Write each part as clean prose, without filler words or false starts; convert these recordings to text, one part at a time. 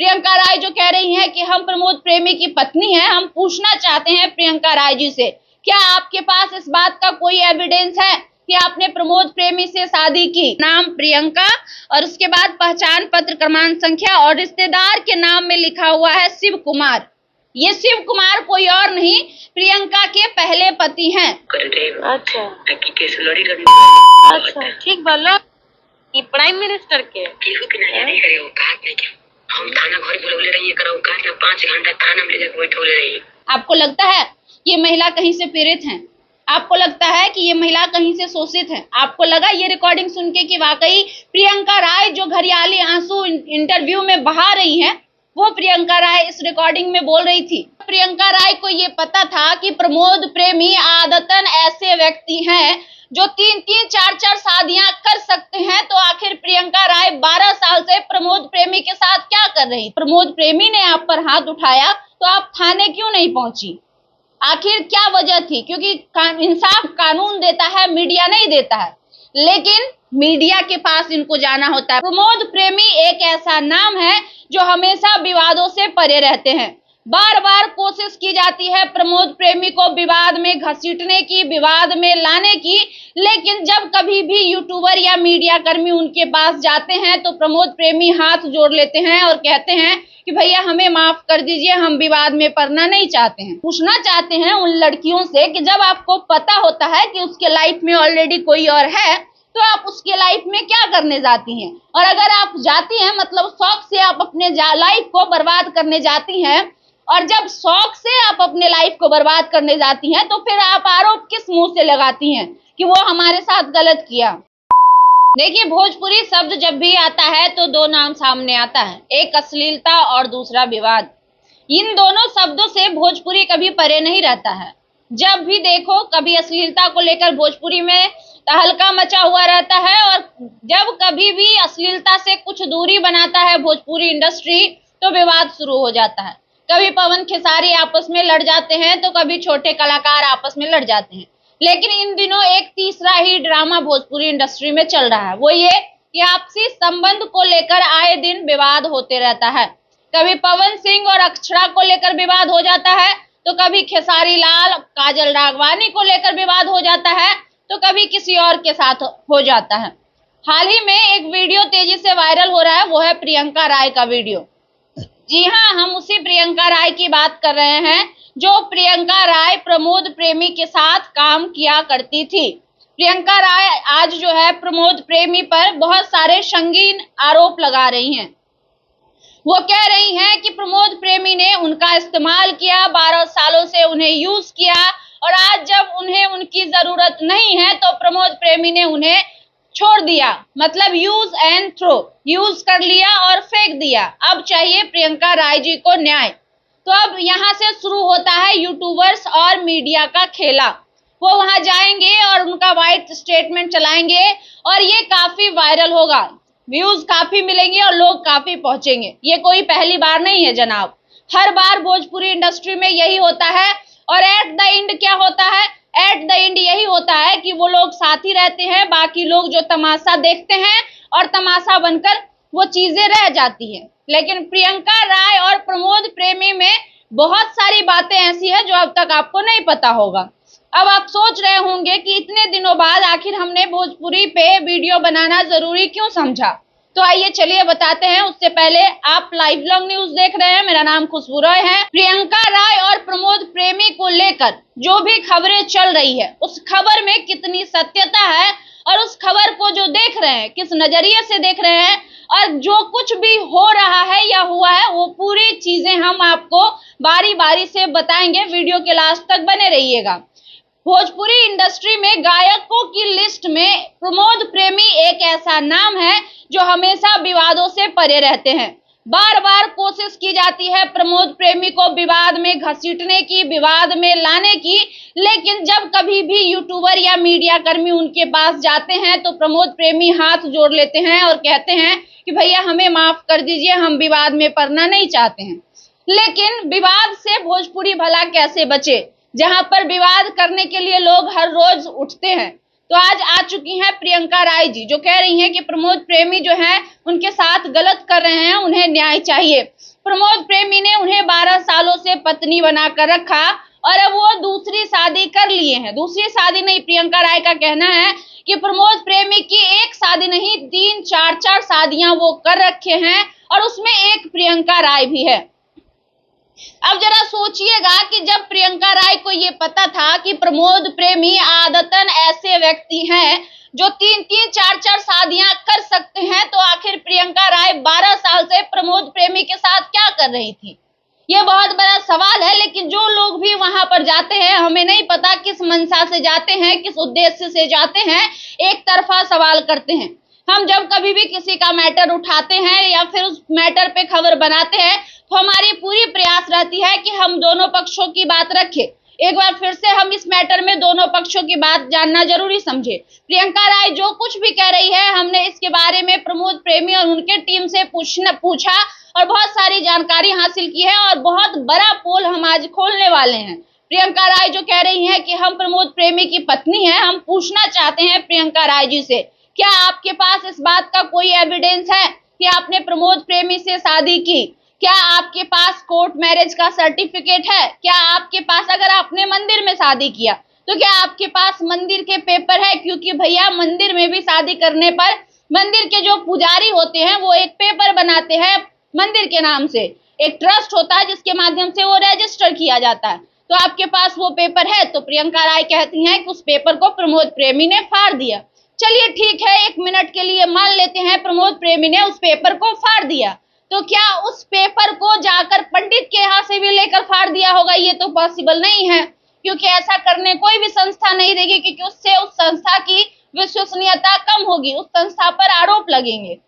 प्रियंका राय जो कह रही हैं कि हम प्रमोद प्रेमी की पत्नी हैं। हम पूछना चाहते हैं प्रियंका राय जी से, क्या आपके पास इस बात का कोई एविडेंस है कि आपने प्रमोद प्रेमी से शादी की? नाम प्रियंका और उसके बाद पहचान पत्र क्रमांक संख्या और रिश्तेदार के नाम में लिखा हुआ है शिव कुमार। ये शिव कुमार कोई और नहीं, प्रियंका के पहले पति हैं। अच्छा ठीक बोलो कि प्राइम मिनिस्टर के हम थाना घर बुलवले रही करा 5 घंटा थाना में ले जाके बैठौले रही। आपको लगता है ये महिला कहीं से पीड़ित हैं? आपको लगता है कि ये महिला कहीं से शोषित है? आपको लगा ये रिकॉर्डिंग सुन के कि वाकई प्रियंका राय जो घरियाली आंसू इंटरव्यू में बहा रही हैं, वो प्रियंका राय इस रिकॉर्डिंग में बोल रही थी? प्रियंका राय को ये पता था कि प्रमोद प्रेमी आदतन ऐसे व्यक्ति हैं जो 3-3, 4-4 शादियां कर सकते हैं, तो आखिर प्रियंका राय 12 साल से प्रमोद प्रेमी के साथ क्या कर रही? प्रमोद प्रेमी ने आप पर हाथ उठाया तो आप थाने क्यों नहीं पहुंची? आखिर क्या वजह थी? क्योंकि इंसाफ कानून देता है, मीडिया नहीं देता है, लेकिन मीडिया के पास इनको जाना होता है। प्रमोद प्रेमी एक ऐसा नाम है जो हमेशा विवादों से परे रहते हैं। बार बार कोशिश की जाती है प्रमोद प्रेमी को विवाद में घसीटने की, विवाद में लाने की, लेकिन जब कभी भी यूट्यूबर या मीडिया कर्मी उनके पास जाते हैं तो प्रमोद प्रेमी हाथ जोड़ लेते हैं और कहते हैं कि भैया हमें माफ कर दीजिए, हम विवाद में पड़ना नहीं चाहते हैं। पूछना चाहते हैं उन लड़कियों से कि जब आपको पता होता है कि उसके लाइफ में ऑलरेडी कोई और है, तो आप उसके लाइफ में क्या करने जाती हैं? और अगर आप जाती हैं मतलब शौक से आप अपने लाइफ को बर्बाद करने जाती हैं, और जब शौक से आप अपने लाइफ को बर्बाद करने जाती हैं, तो फिर आप आरोप किस मुंह से लगाती हैं कि वो हमारे साथ गलत किया? देखिए, भोजपुरी शब्द जब भी आता है तो दो नाम सामने आता है, एक अश्लीलता और दूसरा विवाद। इन दोनों शब्दों से भोजपुरी कभी परे नहीं रहता है। जब भी देखो कभी अश्लीलता को लेकर भोजपुरी में तहलका मचा हुआ रहता है, और जब कभी भी अश्लीलता से कुछ दूरी बनाता है भोजपुरी इंडस्ट्री तो विवाद शुरू हो जाता है। कभी पवन खेसारी आपस में लड़ जाते हैं तो कभी छोटे कलाकार आपस में लड़ जाते हैं, लेकिन इन दिनों एक तीसरा ही ड्रामा भोजपुरी इंडस्ट्री में चल रहा है, वो ये कि आपसी संबंध को लेकर आए दिन विवाद होते रहता है। कभी पवन सिंह और अक्षरा को लेकर विवाद हो जाता है, तो कभी खेसारी लाल काजल राघवानी को लेकर विवाद हो जाता है, तो कभी किसी और के साथ हो जाता है। हाल ही में एक वीडियो तेजी से वायरल हो रहा है, वो है प्रियंका राय का वीडियो। जी हाँ, हम उसी प्रियंका राय की बात कर रहे हैं जो प्रियंका राय प्रमोद प्रेमी के साथ काम किया करती थी। प्रियंका राय आज जो है प्रमोद प्रेमी पर बहुत सारे संगीन आरोप लगा रही हैं। वो कह रही हैं कि प्रमोद प्रेमी ने उनका इस्तेमाल किया, 12 सालों से उन्हें यूज किया, और आज जब उन्हें उनकी जरूरत नहीं है तो प्रमोद प्रेमी ने उन्हें छोड़ दिया, मतलब यूज एंड थ्रो, यूज कर लिया और फेंक दिया। अब चाहिए प्रियंका राय जी को न्याय। तो अब यहाँ से शुरू होता है यूट्यूबर्स और मीडिया का खेला। वो वहां जाएंगे और उनका वाइट स्टेटमेंट चलाएंगे और ये काफी वायरल होगा, व्यूज काफी मिलेंगे और लोग काफी पहुंचेंगे। ये कोई पहली बार नहीं है जनाब, हर बार भोजपुरी इंडस्ट्री में यही होता है। और एट द एंड क्या होता है? एट द एंड यही होता है कि वो लोग साथी रहते हैं, बाकी लोग जो तमाशा देखते हैं और तमाशा बनकर वो चीजें रह जाती हैं। लेकिन प्रियंका राय और प्रमोद प्रेमी में बहुत सारी बातें ऐसी हैं जो अब तक आपको नहीं पता होगा। अब आप सोच रहे होंगे कि इतने दिनों बाद आखिर हमने भोजपुरी पे वीडियो बनाना जरूरी क्यों समझा, तो आइए चलिए बताते हैं। उससे पहले आप लाइव लॉन्ग न्यूज देख रहे हैं, मेरा नाम खुशबू रॉय है। प्रियंका राय और प्रमोद प्रेमी को लेकर जो भी खबरें चल रही है, उस खबर में कितनी सत्यता है और उस खबर को जो देख रहे हैं किस नजरिए से देख रहे हैं, और जो कुछ भी हो रहा है या हुआ है वो पूरी चीजें हम आपको बारी बारी से बताएंगे। वीडियो के लास्ट तक बने रहिएगा। भोजपुरी इंडस्ट्री में गायकों की लिस्ट में प्रमोद प्रेमी एक ऐसा नाम है जो हमेशा विवादों से परे रहते हैं। बार बार कोशिश की जाती है प्रमोद प्रेमी को विवाद में घसीटने की, विवाद में लाने की, लेकिन जब कभी भी यूट्यूबर या मीडिया कर्मी उनके पास जाते हैं तो प्रमोद प्रेमी हाथ जोड़ लेते हैं और कहते हैं कि भैया हमें माफ कर दीजिए, हम विवाद में पड़ना नहीं चाहते हैं। लेकिन विवाद से भोजपुरी भला कैसे बचे, जहां पर विवाद करने के लिए लोग हर रोज उठते हैं। तो आज आ चुकी हैं प्रियंका राय जी, जो कह रही हैं कि प्रमोद प्रेमी जो है उनके साथ गलत कर रहे हैं, उन्हें न्याय चाहिए। प्रमोद प्रेमी ने उन्हें 12 सालों से पत्नी बनाकर रखा और अब वो दूसरी शादी कर लिए हैं। दूसरी शादी नहीं, प्रियंका राय का कहना है कि प्रमोद प्रेमी की एक शादी नहीं 3, 4 शादियां वो कर रखे हैं और उसमें एक प्रियंका राय भी है। अब जरा सोचिएगा कि जब प्रियंका राय को ये पता था कि प्रमोद प्रेमी आदतन ऐसे व्यक्ति हैं जो 3-3, 4-4 शादियां कर सकते हैं, तो आखिर प्रियंका राय 12 साल से प्रमोद प्रेमी के साथ क्या कर रही थी? ये बहुत बड़ा सवाल है। लेकिन जो लोग भी वहां पर जाते हैं, हमें नहीं पता किस मंशा से जाते हैं, किस उद्देश्य से जाते हैं, एक तरफा सवाल करते हैं। हम जब कभी भी किसी का मैटर उठाते हैं या फिर उस मैटर पे खबर बनाते हैं, तो हमारी पूरी प्रयास रहती है कि हम दोनों पक्षों की बात रखें। एक बार फिर से हम इस मैटर में दोनों पक्षों की बात जानना जरूरी समझे। प्रियंका राय जो कुछ भी कह रही है, हमने इसके बारे में प्रमोद प्रेमी और उनके टीम से पूछा और बहुत सारी जानकारी हासिल की है और बहुत बड़ा पोल हम आज खोलने वाले हैं। प्रियंका राय जो कह रही हैं कि हम प्रमोद प्रेमी की पत्नी हैं, हम पूछना चाहते हैं प्रियंका राय जी से, क्या आपके पास इस बात का कोई एविडेंस है कि आपने प्रमोद प्रेमी से शादी की? क्या आपके पास कोर्ट मैरिज का सर्टिफिकेट है? क्या आपके पास, अगर आपने मंदिर में शादी किया तो क्या आपके पास मंदिर के पेपर है? क्योंकि भैया मंदिर में भी शादी करने पर मंदिर के जो पुजारी होते हैं वो एक पेपर बनाते हैं मंदिर के नाम से, एक ट्रस्ट होता है जिसके माध्यम से वो रजिस्टर किया जाता है। तो आपके पास वो पेपर है? तो प्रियंका राय कहती हैं कि उस पेपर को प्रमोद प्रेमी ने फाड़ दिया। चलिए ठीक है, 1 मिनट के लिए मान लेते हैं प्रमोद प्रेमी ने उस पेपर को फाड़ दिया, तो क्या उस पेपर को जाकर पंडित के यहाँ से भी लेकर फाड़ दिया होगा? ये तो पॉसिबल नहीं है, क्योंकि ऐसा करने कोई भी संस्था नहीं देगी, क्योंकि उससे उस संस्था की विश्वसनीयता कम होगी, उस संस्था पर आरोप लगेंगे।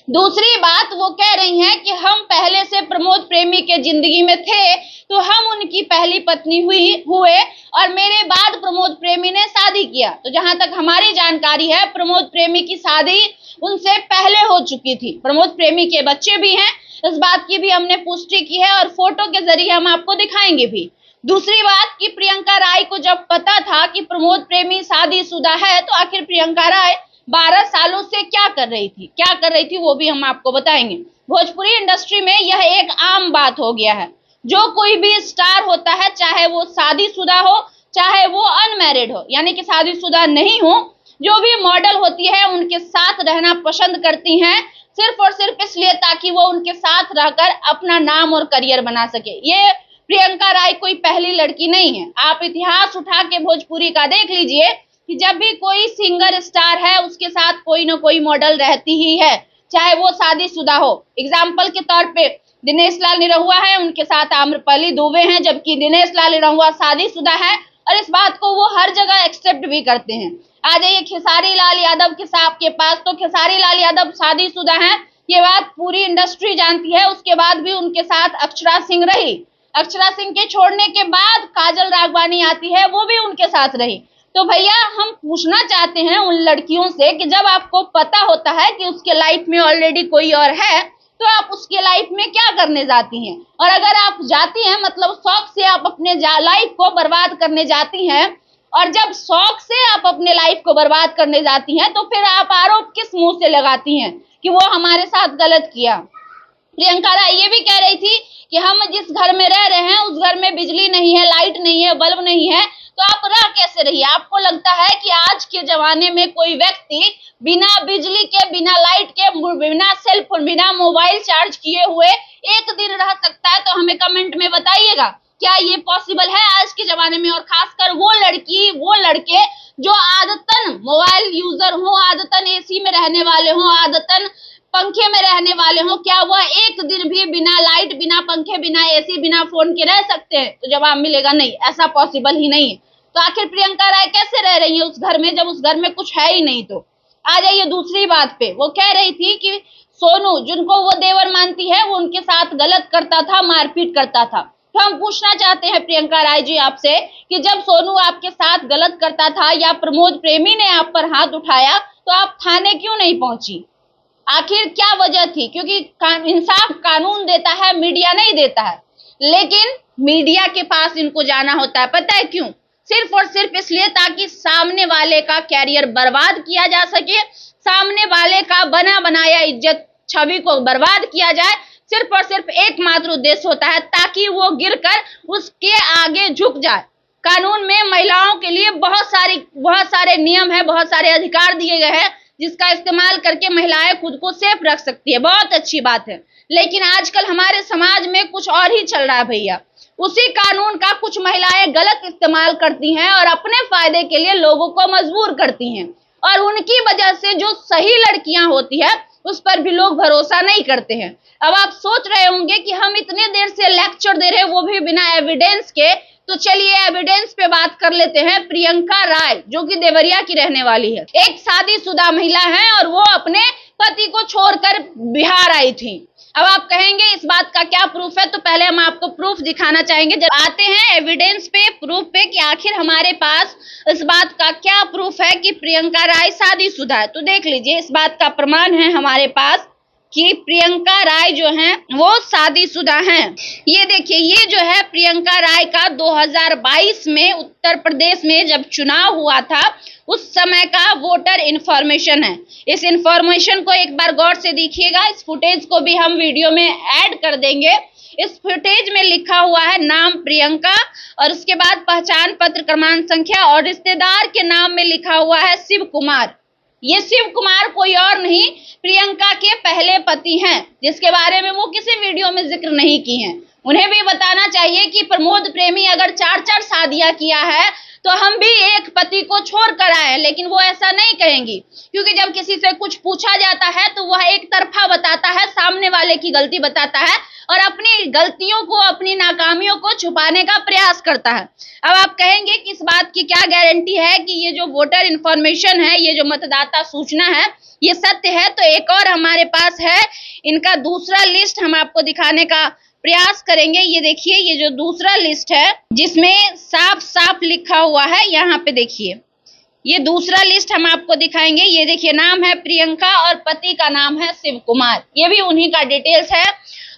दूसरी बात, वो कह रही हैं कि हम पहले से प्रमोद प्रेमी के जिंदगी में थे, तो हम उनकी पहली पत्नी हुए और मेरे बाद प्रमोद प्रेमी ने शादी किया। तो जहां तक हमारी जानकारी है, प्रमोद प्रेमी की शादी उनसे पहले हो चुकी थी। प्रमोद प्रेमी के बच्चे भी हैं, इस बात की भी हमने पुष्टि की है और फोटो के जरिए हम आपको दिखाएंगे भी। दूसरी बात कि प्रियंका राय को जब पता था कि प्रमोद प्रेमी शादीशुदा है, तो आखिर प्रियंका राय 12 सालों से क्या कर रही थी वो भी हम आपको बताएंगे। भोजपुरी इंडस्ट्री में यह एक आम बात हो गया है, जो कोई भी स्टार होता है, चाहे वो शादीशुदा हो चाहे वो अनमैरिड हो, यानी कि शादीशुदा नहीं हो, जो भी मॉडल होती है उनके साथ रहना पसंद करती हैं, सिर्फ और सिर्फ इसलिए ताकि वो उनके साथ रहकर अपना नाम और करियर बना सके। ये प्रियंका राय कोई पहली लड़की नहीं है। आप इतिहास उठा के भोजपुरी का देख लीजिए कि जब भी कोई सिंगर स्टार है उसके साथ कोई ना कोई मॉडल रहती ही है, चाहे वो शादीशुदा हो। एग्जाम्पल के तौर पे दिनेश लाल निरहुआ है, उनके साथ आम्रपाली दुबे हैं, जबकि दिनेश लाल निरहुआ शादीशुदा है और इस बात को वो हर जगह एक्सेप्ट भी करते हैं। आ जाइए खेसारी लाल यादव के साहब के पास, तो खेसारी लाल यादव शादीशुदा हैं, ये बात पूरी इंडस्ट्री जानती है। उसके बाद भी उनके साथ अक्षरा सिंह रही, अक्षरा सिंह के छोड़ने के बाद काजल राघवानी आती है, वो भी उनके साथ रही। तो भैया हम पूछना चाहते हैं उन लड़कियों से कि जब आपको पता होता है कि उसके लाइफ में ऑलरेडी कोई और है, तो आप उसके लाइफ में क्या करने जाती हैं? और अगर आप जाती हैं, मतलब शौक से आप अपने लाइफ को बर्बाद करने जाती हैं, और जब शौक से आप अपने लाइफ को बर्बाद करने जाती हैं, तो फिर आप आरोप किस मुंह से लगाती हैं कि वो हमारे साथ गलत किया? प्रियंका राय ये भी कह रही थी कि हम जिस घर में रह रहे हैं उस घर में बिजली नहीं है, लाइट नहीं है, बल्ब नहीं है, तो आप रह कैसे रहिए? आपको लगता है कि आज के जमाने में कोई व्यक्ति बिना बिजली के, बिना लाइट के, बिना सेलफोन, बिना मोबाइल चार्ज किए हुए एक दिन रह सकता है? तो हमें कमेंट में बताइएगा, क्या ये पॉसिबल है आज के जमाने में? और खासकर वो लड़की, वो लड़के जो आदतन मोबाइल यूजर हो, आदतन एसी में रहने वाले हो, आदतन पंखे में रहने वाले हो, क्या वह एक दिन भी बिना लाइट, बिना पंखे, बिना एसी, बिना फोन के रह सकते हैं? तो जवाब मिलेगा नहीं, ऐसा पॉसिबल ही नहीं है। तो आखिर प्रियंका राय कैसे रह रही है उस घर में जब उस घर में कुछ है ही नहीं? तो आ जाइए दूसरी बात पे। वो कह रही थी कि सोनू, जिनको वो देवर मानती है, वो उनके साथ गलत करता था, मारपीट करता था। तो हम पूछना चाहते हैं प्रियंका राय जी आपसे कि जब सोनू आपके साथ गलत करता था या प्रमोद प्रेमी ने आप पर हाथ उठाया, तो आप थाने क्यों नहीं पहुंची? आखिर क्या वजह थी? क्योंकि इंसाफ कानून देता है, मीडिया नहीं देता है। लेकिन मीडिया के पास इनको जाना होता है, पता है क्यों? सिर्फ और सिर्फ इसलिए ताकि सामने वाले का कैरियर बर्बाद किया जा सके, सामने वाले का बना बनाया इज्जत छवि को बर्बाद किया जाए। सिर्फ और सिर्फ एकमात्र उद्देश्य होता है ताकि वो गिरकर उसके आगे झुक जाए। कानून में महिलाओं के लिए बहुत सारे नियम है, बहुत सारे अधिकार दिए गए हैं जिसका इस्तेमाल करके महिलाएं खुद को सेफ रख सकती है, बहुत अच्छी बात है। लेकिन आजकल हमारे समाज में कुछ और ही चल रहा है भैया। उसी कानून का कुछ महिलाएं गलत इस्तेमाल करती हैं और अपने फायदे के लिए लोगों को मजबूर करती हैं, और उनकी वजह से जो सही लड़कियां होती है उस पर भी लोग भरोसा नहीं करते हैं। अब आप सोच रहे होंगे कि हम इतने देर से लेक्चर दे रहे हैं वो भी बिना एविडेंस के, तो चलिए एविडेंस पे बात कर लेते हैं। प्रियंका राय जो कि देवरिया की रहने वाली है, एक शादीशुदा महिला है और वो अपने पति को छोड़कर बिहार आई थी। अब आप कहेंगे इस बात का क्या प्रूफ है, तो पहले हम आपको प्रूफ दिखाना चाहेंगे। जब आते हैं एविडेंस पे, प्रूफ पे कि आखिर हमारे पास इस बात का क्या प्रूफ है कि प्रियंका राय शादीशुदा है, तो देख लीजिए इस बात का प्रमाण है हमारे पास कि प्रियंका राय जो हैं वो शादीशुदा हैं। ये देखिए, ये जो है प्रियंका राय का 2022 में उत्तर प्रदेश में जब चुनाव हुआ था उस समय का वोटर इंफॉर्मेशन है। इस इंफॉर्मेशन को एक बार गौर से देखिएगा, इस फुटेज को भी हम वीडियो में ऐड कर देंगे। इस फुटेज में लिखा हुआ है नाम प्रियंका और उसके बाद पहचान पत्र क्रमांक संख्या और रिश्तेदार के नाम में लिखा हुआ है शिव कुमार। ये शिव कुमार कोई और नहीं, प्रियंका के पहले पति हैं, जिसके बारे में वो किसी वीडियो में जिक्र नहीं की हैं। उन्हें भी बताना चाहिए कि प्रमोद प्रेमी अगर 4-4 शादियां किया है तो हम भी एक पति को छोड़ कर आए, लेकिन वो ऐसा नहीं कहेंगी, क्योंकि जब किसी से कुछ पूछा जाता है तो वह एक तरफा बताता है, सामने वाले की गलती बताता है और अपनी गलतियों को, अपनी नाकामियों को छुपाने का प्रयास करता है। अब आप कहेंगे कि इस बात की क्या गारंटी है कि ये जो वोटर इंफॉर्मेशन है, ये जो मतदाता सूचना है, ये सत्य है। तो एक और हमारे पास है इनका दूसरा लिस्ट, हम आपको दिखाने का प्रयास करेंगे। ये देखिए, ये जो दूसरा लिस्ट है जिसमें साफ साफ लिखा हुआ है, यहाँ पे देखिए, ये दूसरा लिस्ट हम आपको दिखाएंगे। ये देखिए, नाम है प्रियंका और पति का नाम है शिव कुमार, ये भी उन्हीं का डिटेल्स है।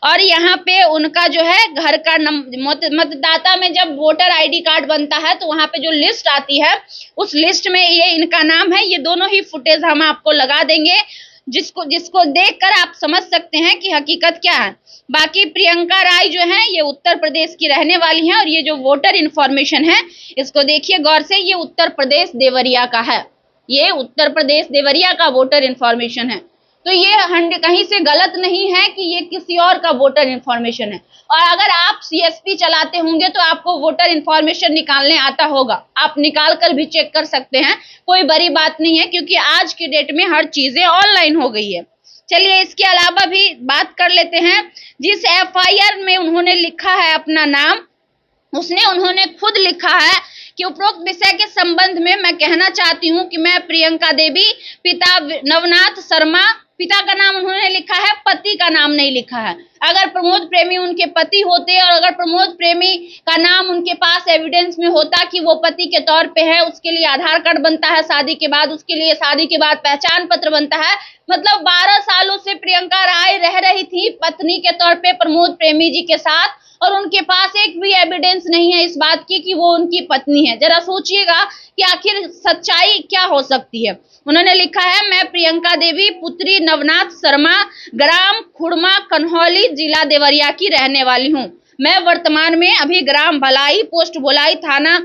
और यहाँ पे उनका जो है घर का मतदाता में जब वोटर आईडी कार्ड बनता है तो वहाँ पे जो लिस्ट आती है उस लिस्ट में ये इनका नाम है। ये दोनों ही फुटेज हम आपको लगा देंगे, जिसको देखकर आप समझ सकते हैं कि हकीकत क्या है। बाकी प्रियंका राय जो है ये उत्तर प्रदेश की रहने वाली हैं और ये जो वोटर इंफॉर्मेशन है इसको देखिए गौर से, ये उत्तर प्रदेश देवरिया का है, ये उत्तर प्रदेश देवरिया का वोटर इंफॉर्मेशन है। तो ये कहीं से गलत नहीं है कि ये किसी और का वोटर इंफॉर्मेशन है। और अगर आप सीएसपी चलाते होंगे तो आपको वोटर इंफॉर्मेशन निकालने आता होगा, आप निकाल कर भी चेक कर सकते हैं, कोई बड़ी बात नहीं है, क्योंकि आज की डेट में हर चीजें ऑनलाइन हो गई है। चलिए इसके अलावा भी बात कर लेते हैं। जिस एफआईआर में उन्होंने लिखा है अपना नाम, उसने उन्होंने खुद लिखा है कि उपरोक्त विषय के संबंध में मैं कहना चाहती हूं कि मैं प्रियंका देवी, पिता नवनाथ शर्मा, पिता का नाम उन्होंने लिखा है, पति का नाम नहीं लिखा है। अगर प्रमोद प्रेमी उनके पति होते और अगर प्रमोद प्रेमी का नाम उनके पास एविडेंस में होता कि वो पति के तौर पे है, उसके लिए आधार कार्ड बनता है शादी के बाद, उसके लिए शादी के बाद पहचान पत्र बनता है। मतलब 12 सालों से प्रियंका राय रह रही थी पत्नी के तौर पे प्रमोद प्रेमी जी के साथ और उनके पास एक भी एविडेंस नहीं है इस बात की कि वो उनकी पत्नी है। जरा सोचिएगा कि आखिर सच्चाई क्या हो सकती है। उन्होंने लिखा है, मैं प्रियंका देवी पुत्री नवनाथ शर्मा, ग्राम खुड़मा कन्हौली, जिला देवरिया की रहने वाली हूँ। मैं वर्तमान में अभी ग्राम भलाई, पोस्ट भोलाई, थाना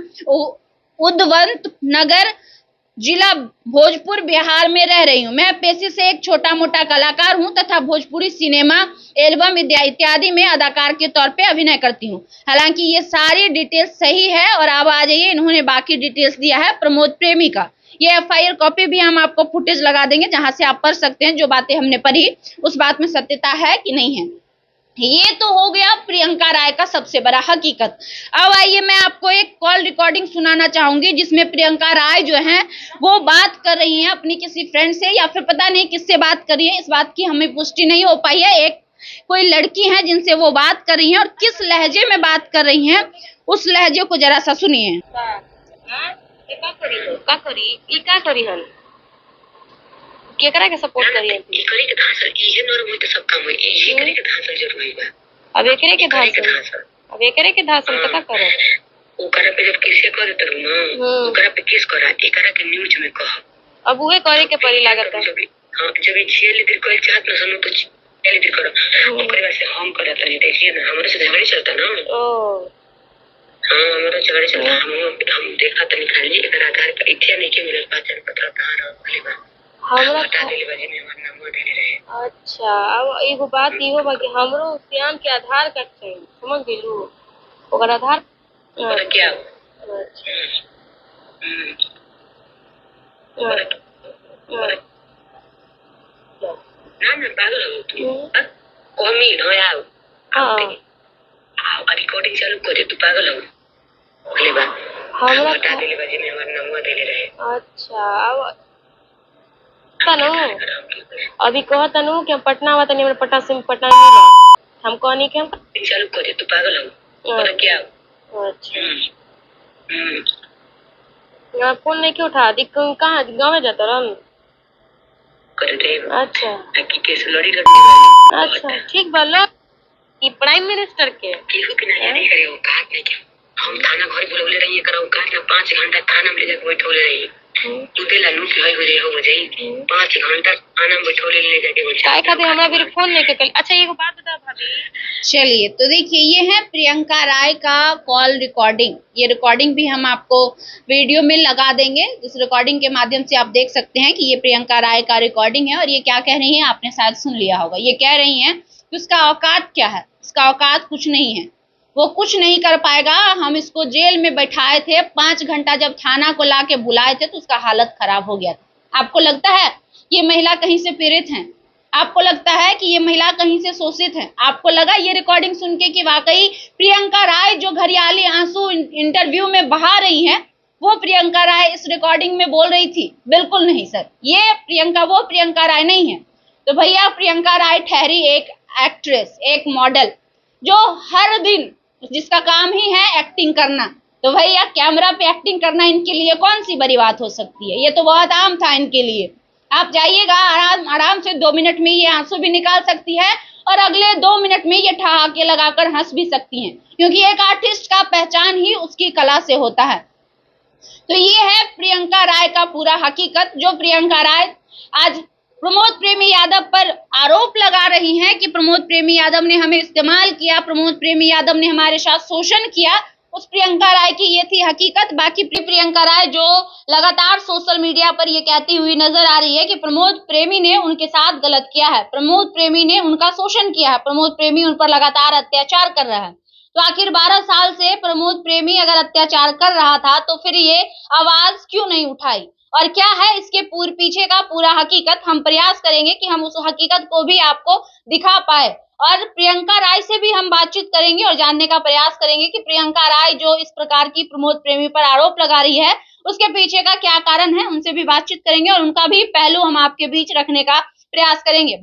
उद्वंत नगर, जिला भोजपुर, बिहार में रह रही हूँ। मैं पेशे से एक छोटा मोटा कलाकार हूँ तथा भोजपुरी सिनेमा, एल्बम इत्यादि में अदाकार के तौर पे अभिनय करती हूँ। हालांकि ये सारी डिटेल्स सही है। और अब आ जाइए, इन्होंने बाकी डिटेल्स दिया है प्रमोद प्रेमी का। ये एफआईआर कॉपी भी हम आपको फुटेज लगा देंगे जहां से आप पढ़ सकते हैं जो बातें हमने पढ़ी उस बात में सत्यता है कि नहीं है। ये तो हो गया प्रियंका राय का सबसे बड़ा हकीकत। अब आइए मैं आपको एक कॉल रिकॉर्डिंग सुनाना चाहूंगी जिसमें प्रियंका राय जो है वो बात कर रही हैं अपनी किसी फ्रेंड से, या फिर पता नहीं किससे बात कर रही है, इस बात की हमें पुष्टि नहीं हो पाई है। एक कोई लड़की है जिनसे वो बात कर रही हैं और किस लहजे में बात कर रही हैं उस लहजे को जरा सा सुनिए। का करी हन केकरा के सपोर्ट करिए ई करे के धांसल इहे नर होई त सब काम होई, इहे करे के धांसल जरूरी बा। अब एकरे के धांसल का करे ओकरा पे जब किसे कर देत रहू ना, ओकरा पे केस करा, एकरा के न्यूज में कह। अब उहे करे के पड़ी लागत है। जब ये जेल इधर कोई चाहत ना सुनो तो जेल इधर करो। ओकरे वैसे हम करत नहीं, देखिए ना हमारे से झगड़े चलता ना। हाँ हमारा झगड़े चलता, हम देखा तो निकाली एकरा आधार पर इथे नहीं के मिलल पहचान पत्र कहां रह गइल बा। हमरा बता देले बाजी में हमार नाम देले रहे। अच्छा, अब एगो बात इहो बा कि हमरो श्याम के आधार कार्ड चाहिए, समझ गेलू? ओकर आधार और क्या? अच्छा ना ना पागल हो तू। कमी न आओ। हाँ रिकॉर्डिंग चालू कर दे, तू पागल हो। अगली बार हमरा बता देले बाजी में हमार नाम देले रहे। अच्छा, अब तनु अभी कह तनु कि हम पटना आवा तनी, हमरा पटना से पटना नहीं हम कहनी कि हम चालू कर दे, तू पागल हो। और क्या? अच्छा यहाँ फोन नहीं क्यों उठा दी? कहाँ गाँव में जाता रन? कर दे। अच्छा ताकि केस लड़ी लड़ी। अच्छा ठीक बा लो ई प्राइम मिनिस्टर के केहू के ना नहीं करे, वो काट नहीं के हम थाना घर बुलवले रही, करा काट ना 5 घंटा थाना में ले जाके बैठौले रही। तू देला लूट होई हो जाई 5 घंटा थाना में बैठौले ले जाके बैठ काय खातिर हमरा भी फोन नहीं के। अच्छा एगो बात बता भाभी। चलिए तो देखिए, ये है प्रियंका राय का कॉल रिकॉर्डिंग। ये रिकॉर्डिंग भी हम आपको वीडियो में लगा देंगे, इस रिकॉर्डिंग के माध्यम से आप देख सकते हैं कि ये प्रियंका राय का रिकॉर्डिंग है। और ये क्या कह रही हैं आपने शायद सुन लिया होगा। ये कह रही हैं कि उसका औकात क्या है, उसका औकात कुछ नहीं है, वो कुछ नहीं कर पाएगा। हम इसको जेल में बैठाए थे, 5 घंटा जब थाना को ला के बुलाए थे तो उसका हालत खराब हो गया था। आपको लगता है ये महिला कहीं से पीड़ित है? आपको लगता है कि ये महिला कहीं से शोषित है? आपको लगा ये रिकॉर्डिंग सुन के कि वाकई प्रियंका राय जो घरियाली आंसू इंटरव्यू में बहा रही हैं, वो प्रियंका राय इस रिकॉर्डिंग में बोल रही थी? बिल्कुल नहीं सर, ये प्रियंका वो प्रियंका राय नहीं है। तो भैया प्रियंका राय ठहरी एक एक्ट्रेस, एक मॉडल, जो हर दिन जिसका काम ही है एक्टिंग करना। तो भैया कैमरा पे एक्टिंग करना इनके लिए कौन सी बड़ी बात हो सकती है? ये तो बहुत आम था इनके लिए। आप जाइएगा आराम से 2 मिनट में ये आंसू भी निकाल सकती है और अगले 2 मिनट में ये ठहाके लगाकर हंस भी सकती हैं, क्योंकि एक आर्टिस्ट का पहचान ही उसकी कला से होता है। तो ये है प्रियंका राय का पूरा हकीकत, जो प्रियंका राय आज प्रमोद प्रेमी यादव पर आरोप लगा रही हैं कि प्रमोद प्रेमी यादव ने हमें इस्तेमाल किया, प्रमोद प्रेमी यादव ने हमारे साथ शोषण किया। उस प्रियंका राय की ये थी हकीकत। बाकी प्रियंका राय जो लगातार सोशल मीडिया पर ये कहती हुई नजर आ रही है कि प्रमोद प्रेमी ने उनके साथ गलत किया है, प्रमोद प्रेमी ने उनका शोषण किया है, प्रमोद प्रेमी उन पर लगातार अत्याचार कर रहा है। तो आखिर 12 साल से प्रमोद प्रेमी अगर अत्याचार कर रहा था तो फिर ये आवाज क्यों नहीं उठाई? और क्या है इसके पीछे का पूरा हकीकत? हम प्रयास करेंगे कि हम उस हकीकत को भी आपको दिखा पाए, और प्रियंका राय से भी हम बातचीत करेंगे और जानने का प्रयास करेंगे कि प्रियंका राय जो इस प्रकार की प्रमोद प्रेमी पर आरोप लगा रही है उसके पीछे का क्या कारण है। उनसे भी बातचीत करेंगे और उनका भी पहलू हम आपके बीच रखने का प्रयास करेंगे।